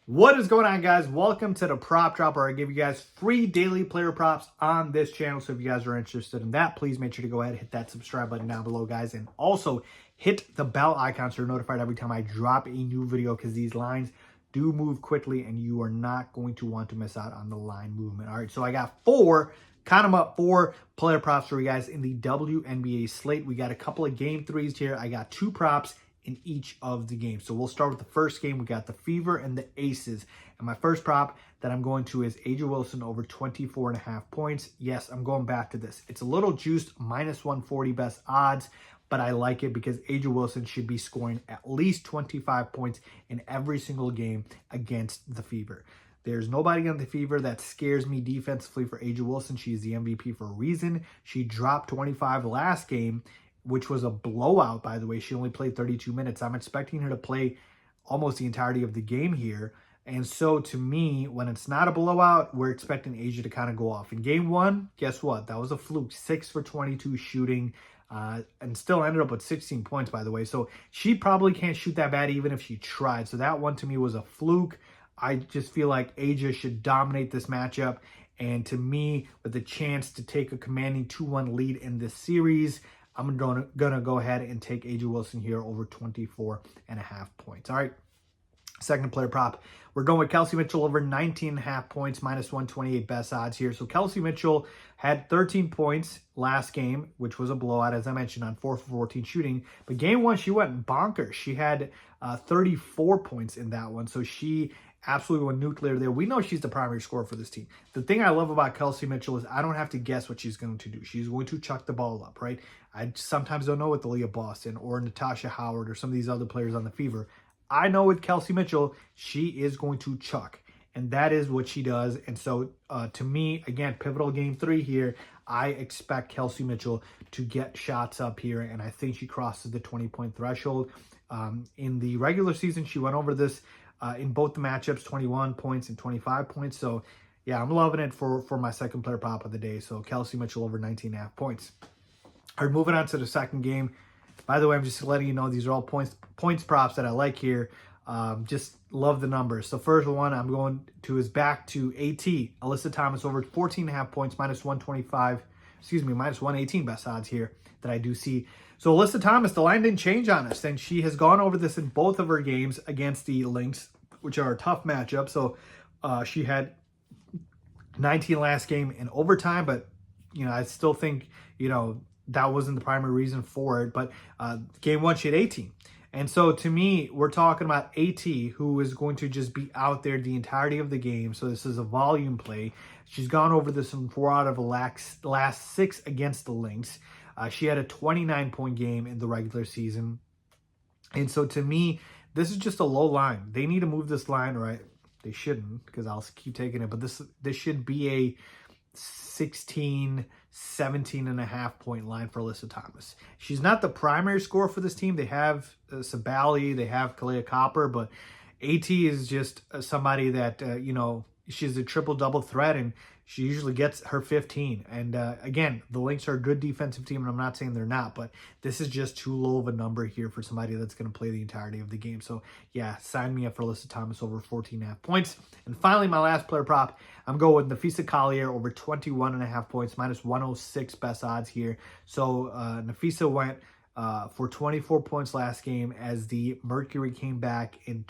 What is going on, guys? Welcome to the Prop Dropper. I give you guys free daily player props on this channel. So if you guys are interested in that, please make sure to go ahead and hit that subscribe button down below, guys. And also hit the bell icon so you're notified every time I drop a new video, because these lines do move quickly and you are not going to want to miss out on the line movement. All right, so I got four player props for you guys in the WNBA slate. We got a couple of game threes here. I got two props in each of the games. So we'll start with the first game. We got the Fever and the Aces. And my first prop that I'm going to is A'ja Wilson over 24.5 points. Yes, I'm going back to this. It's a little juiced, minus 140 best odds, but I like it because A'ja Wilson should be scoring at least 25 points in every single game against the Fever. There's nobody on the Fever that scares me defensively for A'ja Wilson. She's the MVP for a reason. She dropped 25 last game, which was a blowout, by the way. She only played 32 minutes. I'm expecting her to play almost the entirety of the game here. And so to me, when it's not a blowout, we're expecting A'ja to kind of go off. In game one, guess what? That was a fluke. 6 for 22 shooting, and still ended up with 16 points, by the way. So she probably can't shoot that bad even if she tried. So that one to me was a fluke. I just feel like A'ja should dominate this matchup. And to me, with the chance to take a commanding 2-1 lead in this series, I'm gonna go ahead and take A'ja Wilson here over 24.5 points. All right, second player prop. We're going with Kelsey Mitchell over 19.5 points, minus 128 best odds here. So Kelsey Mitchell had 13 points last game, which was a blowout, as I mentioned, on 4 for 14 shooting. But game one, she went bonkers. She had 34 points in that one. So she absolutely went nuclear there. We know she's the primary scorer for this team. The thing I love about Kelsey Mitchell is I don't have to guess what she's going to do. She's going to chuck the ball up, right? I sometimes don't know with Aaliyah Boston or Natasha Howard or some of these other players on the Fever. I know with Kelsey Mitchell, she is going to chuck, and that is what she does. And so to me, again, pivotal game 3 here, I expect Kelsey Mitchell to get shots up here, and I think she crosses the 20-point threshold. In the regular season, she went over this in both the matchups, 21 points and 25 points. So, yeah, I'm loving it for my second player prop of the day. So, Kelsey Mitchell over 19.5 points. All right, moving on to the second game. By the way, I'm just letting you know these are all points props that I like here. Just love the numbers. So, first one I'm going to is back to AT. Alyssa Thomas over 14.5 points, minus 118 best odds here that I do see. So Alyssa Thomas, the line didn't change on us, and she has gone over this in both of her games against the Lynx, which are a tough matchup. So she had 19 last game in overtime, but I still think that wasn't the primary reason for it. But game one, she had 18. And so to me, we're talking about AT, who is going to just be out there the entirety of the game. So this is a volume play. She's gone over this in 4 out of the last 6 against the Lynx. She had a 29-point game in the regular season. And so to me, this is just a low line. They need to move this line, right? They shouldn't, because I'll keep taking it. But this should be a 16, 17.5 point line for Alyssa Thomas. She's not the primary scorer for this team. They have Sabali, they have Kalea Copper, but AT is just somebody that, she's a triple-double threat, and she usually gets her 15. And again, the Lynx are a good defensive team, and I'm not saying they're not, but this is just too low of a number here for somebody that's going to play the entirety of the game. So, yeah, sign me up for Alyssa Thomas over 14.5 points. And finally, my last player prop, I'm going with Napheesa Collier over 21.5 points, minus 106 best odds here. So, Napheesa went for 24 points last game as the Mercury came back and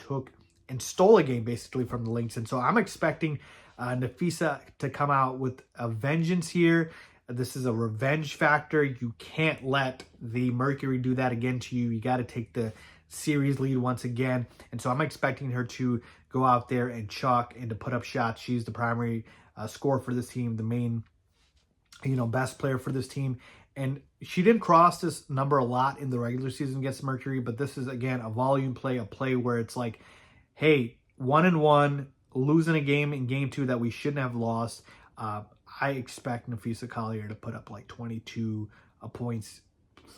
stole a game basically from the Lynx. And so I'm expecting Napheesa to come out with a vengeance here. This is a revenge factor. You can't let the Mercury do that again to you. You got to take the series lead once again. And so I'm expecting her to go out there and chuck and to put up shots. She's the primary scorer for this team, the main, best player for this team. And she didn't cross this number a lot in the regular season against Mercury, but this is, again, a volume play, a play where it's like, hey, 1-1, losing a game in game 2 that we shouldn't have lost. I expect Napheesa Collier to put up like 22 points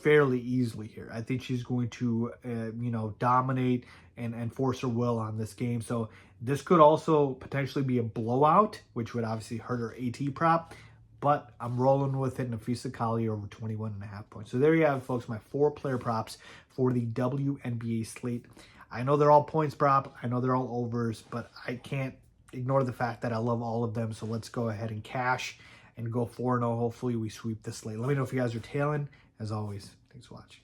fairly easily here. I think she's going to, dominate and force her will on this game. So this could also potentially be a blowout, which would obviously hurt her AT prop. But I'm rolling with it. Napheesa Collier over 21.5 points. So there you have it, folks. My 4 player props for the WNBA slate. I know they're all points prop. I know they're all overs, but I can't ignore the fact that I love all of them. So let's go ahead and cash and go 4-0. Hopefully we sweep this slate. Let me know if you guys are tailing. As always, thanks for watching.